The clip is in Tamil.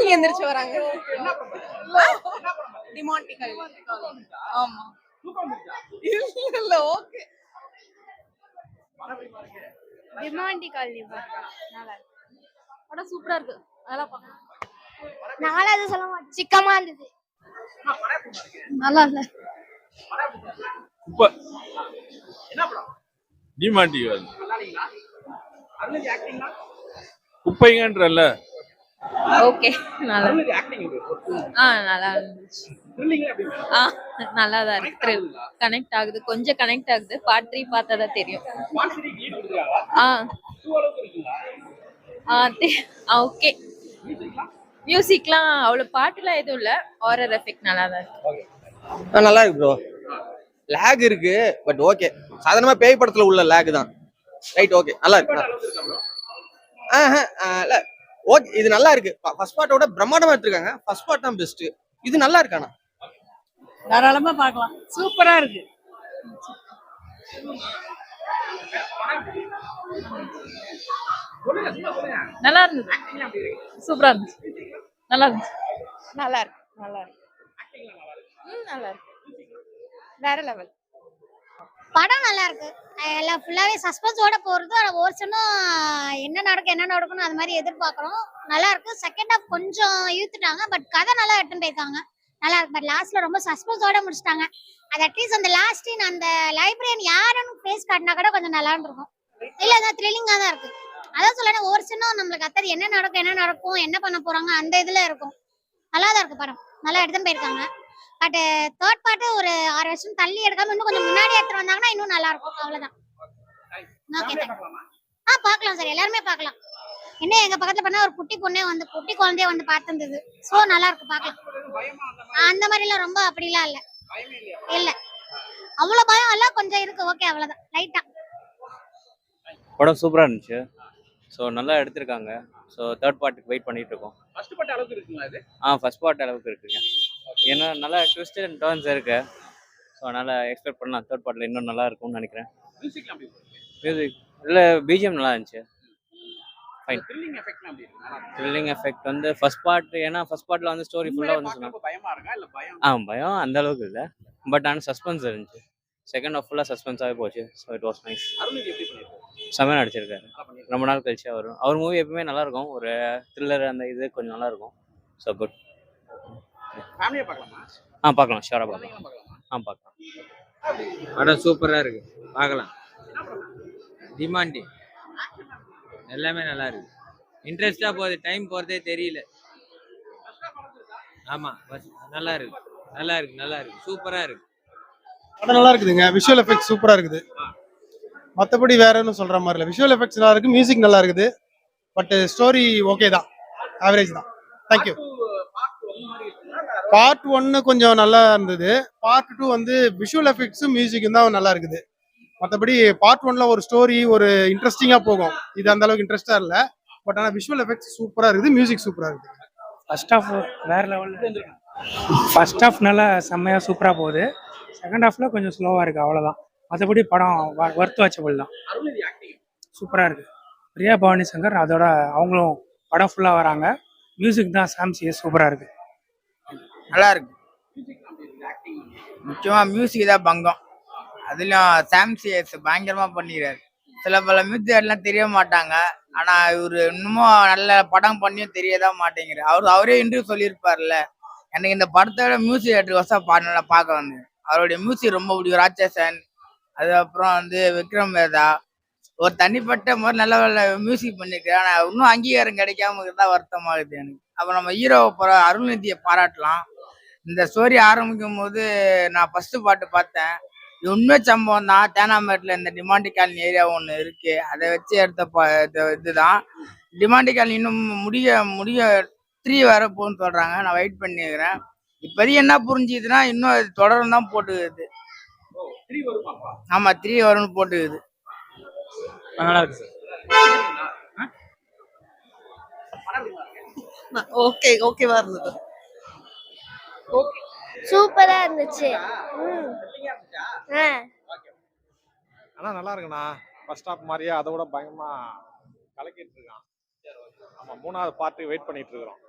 தூங்கி எந்திரிச்சு வராங்க. டிமாண்டிகல். ஆமா. இல்ல ஓகே. டிமாண்டிகல் நல்லா இருக்கு. படம் சூப்பரா இருக்கு. அதெல்லாம் பார்க்கலாம். நாலாவது சொல்ல மாட்டேன். சிக்கமா இருந்தது. நல்லா இல்ல. சூப்பர். என்ன படம்? டிமாண்டிகல். நல்லா இல்லீங்களா? அருள்நிதி ஆக்டிங்னா? குப்பைங்கன்றல்ல. ஓகே. நல்லா. அருள்நிதி ஆக்டிங் நல்லா இருந்துச்சு. த்ரில்லிங்கா எப்படி? நல்லா தான் இருக்கு. கனெக்ட் ஆகுது. கொஞ்சம் கனெக்ட் ஆகுது. பார்ட் 3 பார்த்தா தான் தெரியும். பார்ட் 3 லீட் கொடுக்குறாங்களா? 2 அளவுக்கு இருக்குங்களா? ஓகே. மியூசிக்லாம் அவ்வளவு பாட்டுலாம் எதுவும் இல்ல. ஹாரர் எஃபெக்ட் நல்லா தான் இருக்கு. நல்லா இருக்கு ப்ரோ. லேக் இருக்கு பட் ஓகே. சாதாரணமா பேய் படத்துல உள்ள லேக் தான். Right okay. நல்லா இருக்கு. இல்ல ஓகே இது நல்லா இருக்கு. ஃபர்ஸ்ட் பார்ட்டோட பிரம்மாண்டமா எடுத்துருக்காங்க. ஃபர்ஸ்ட் பார்ட் தான் பெஸ்ட். இது நல்லா இருக்கு. ஆனா தாராளமா பார்க்கலாம். சூப்பரா இருக்கு. நல்லா இருந்துச்சு. சூப்பரா இருந்துச்சு. நல்லா இருந்துச்சு. நல்லா இருக்கு. நல்லா இருக்கு. நல்லா இருக்கு. வேற லெவல். படம் நல்லா இருக்கு. எல்லாம் ஃபுல்லாவே சஸ்பென்ஸோட போறது. ஆனா ஒவ்வொருத்தனும் என்ன நடக்கும்னு அது மாதிரி எதிர்பார்க்கறோம். நல்லா இருக்கு. செகண்ட் ஹாஃப் கொஞ்சம் இழுத்துட்டாங்க. பட் கதை நல்லா எடுத்துட்டு போயிருக்காங்க. நல்லா இருக்கு. பட் லாஸ்ட்ல ரொம்ப சஸ்பென்ஸோட முடிச்சிட்டாங்க. அது அட்லீஸ்ட் அந்த லாஸ்ட் அந்த லைப்ரரியன் யாருன்னு ஃபேஸ் காட்டினா கூட கொஞ்சம் நல்லா இருக்கும். இல்ல அது த்ரில்லிங்கா தான் இருக்கு. அதான் சொல்லணும் ஒவ்வொருத்தனும் நம்மளுக்கு அத்தது என்ன நடக்கும் என்ன பண்ண போறாங்க அந்த இதுல இருக்கும். நல்லா தான் இருக்கு படம். நல்லா எடுத்துட்டு போயிருக்காங்க. பட் தேர்ட் பார்ட் ஒரு 6 வருஷம் தள்ளி எடுக்காம இன்னும் கொஞ்சம் முன்னாடி எடுத்துட்டு வந்தாங்கன்னா இன்னும் நல்லா இருக்கும். அவ்வளவுதான். பார்க்கலாம் சார். எல்லாருமே பார்க்கலாம். என்ன எங்க பக்கத்துல பண்ணா ஒரு குட்டி குழந்தைய வந்து பார்த்திருந்தது. சோ நல்லா இருக்கு பார்க்கலாம். அந்த மாதிரி எல்லாம் ரொம்ப அப்படிலாம் இல்ல அவ்வளவு பயம் இல்ல. கொஞ்சம் இருக்கு. ஓகே அவ்வளவுதான். லைட்டா படம் சூப்பரா இருந்துச்சு. ஸோ நல்லா எடுத்திருக்காங்க. ஸோ தேர்ட் பார்ட்டுக்கு வெயிட் பண்ணிட்டு இருக்கோம். ஃபர்ஸ்ட் பார்ட் அளவுக்கு இருக்குங்களா இது? ஃபர்ஸ்ட் பார்ட் அளவுக்கு இருக்குங்க. ஏன்னா நல்லா ட்விஸ்ட் அண்ட் டர்ன்ஸ் இருக்கு. ஸோ நல்லா எக்ஸ்பெக்ட் பண்ணலாம். தேர்ட் பார்ட்டில் இன்னும் நல்லா இருக்கும்னு நினைக்கிறேன். மியூசிக் இல்லை பிஜிஎம் நல்லா இருந்துச்சு. ஃபைன். த்ரில்லிங் எஃபெக்ட் வந்து ஃபர்ஸ்ட் பார்ட். ஏன்னா ஃபர்ஸ்ட் பார்ட்டில் வந்து ஸ்டோரி ஃபுல்லாக வந்து சொன்னாங்க. பயமா இருக்கா இல்ல பயம்? பயம் அந்த அளவுக்கு இல்லை. பட் ஆனால் சஸ்பென்ஸ் இருந்துச்சு. செகண்ட் ஹாஃப் ஃபுல்லாக சஸ்பென்ஸாகவே போச்சு. So it was nice. Arulnithi எப்படி பண்ணிருக்காரு? செமையாக நடிச்சிருக்காரு. ரொம்ப நாள் கழிச்சு அவர் மூவி எப்பவுமே நல்லா இருக்கும். ஒரு த்ரில்லர் அந்த இது கொஞ்சம் நல்லா இருக்கும். So good. ஃபேமிலியா பார்க்கலாமா? பார்க்கலாம். ஷூராக பார்க்கலாம். பார்க்கலாம். படம் சூப்பராக இருக்கு. பார்க்கலாம். டிமாண்டி எல்லாமே நல்லா இருக்கு. இன்ட்ரெஸ்டாக போகுது. டைம் போகிறதே தெரியல. ஆமாம் நல்லா இருக்கு. சூப்பராக இருக்கு. படம் நல்லா இருக்குதுங்க. விஷுவல் எஃபெக்ட் சூப்பரா இருக்குது. மற்றபடி வேற ஒன்றும் சொல்ற மாதிரி இல்லை. விஷுவல் எஃபெக்ட்ஸ் நல்லா இருக்கு. மியூசிக் நல்லா இருக்குது. பட் ஸ்டோரி ஓகே தான். ஆவரேஜ் தான். தேங்க்யூ. பார்ட் 1 கொஞ்சம் நல்லா இருந்தது. பார்ட் 2 வந்து விஷுவல் எஃபெக்ட்ஸும் மியூசிக்கும் தான் நல்லா இருக்குது. மற்றபடி பார்ட் 1ல ஒரு ஸ்டோரி ஒரு இன்ட்ரெஸ்டிங்கா போகும். இது அந்த அளவுக்கு இன்ட்ரெஸ்டா இல்லை. பட் ஆனால் விஷுவல் எஃபெக்ட்ஸ் சூப்பரா இருக்குது. மியூசிக் சூப்பரா இருக்குது. ஃபர்ஸ்ட் ஹாஃப் வேற லெவலில். ஃபர்ஸ்ட் ஹாஃப் நல்லா செம்மையாக சூப்பராக போகுது. செகண்ட் ஹாஃப்ல கொஞ்சம் ஸ்லோவாக இருக்குது. அவ்வளோதான். மற்றபடி படம் ஒர்த் வாட்சபிள் தான். சூப்பராக இருக்குது. பிரியா பவானி சங்கர் அதோட அவங்களும் படம் ஃபுல்லாக வராங்க. மியூசிக் தான் சாம்சிஎஸ் சூப்பராக இருக்குது. நல்லா இருக்கு. முக்கியமாக மியூசிக் தான் பங்கம். அதுலேயும் சாம்சிஎஸ் பயங்கரமாக பண்ணிடுறாரு. சில பல மியூசிக் எல்லாம் தெரிய மாட்டாங்க. ஆனால் இவர் இன்னமும் நல்ல படம் பண்ணியும் தெரியதான் மாட்டேங்கிறார். அவரே இன்டர்வியூ சொல்லியிருப்பார்ல, எனக்கு இந்த படத்தோட மியூசிக் நல்லா பார்க்க வந்தேன். அவருடைய மியூசிக் ரொம்ப பிடிக்கும். ராட்சசன், அதுக்கப்புறம் வந்து விக்ரம் வேதா, ஒரு தனிப்பட்ட மாதிரி நல்ல மியூசிக் பண்ணியிருக்கேன். ஆனால் இன்னும் அங்கீகாரம் கிடைக்காம தான் வருத்தமாகுது எனக்கு. அப்போ நம்ம ஹீரோவை அருள்நிதியை பாராட்டலாம். இந்த ஸ்டோரி ஆரம்பிக்கும் போது நான் ஃபர்ஸ்ட் பாட்டு பார்த்தேன். இது உண்மை சம்பவம் தான். தேனாம்பேட்டில் இந்த டிமாண்டி காலனி ஏரியா ஒன்று இருக்கு. அதை வச்சு எடுத்த இதுதான். டிமாண்டி காலனி இன்னும் முடிய 3 வர போகுன்னு சொல்றாங்க. நான் வெயிட் பண்ணிக்கிறேன். இப்போதைக்கு என்ன புரிஞ்சுதுன்னா இன்னும் அது தொடரும் தான் போட்டுக்குது. ஆமா 3 வரும்னு போட்டுக்குது. நல்லா இருக்கு. ஓகேவா இருந்தது. சூப்பரா இருந்துச்சு. ஆனா நல்லா இருக்குண்ணா. ஃபர்ஸ்ட் ஹாஃப் மாதிரியே அதோட பயங்கரமா கலக்கிட்டு இருக்கான். ஆமா 3வது பார்ட்டுக்கு வெயிட் பண்ணிட்டு இருக்கிறோம்.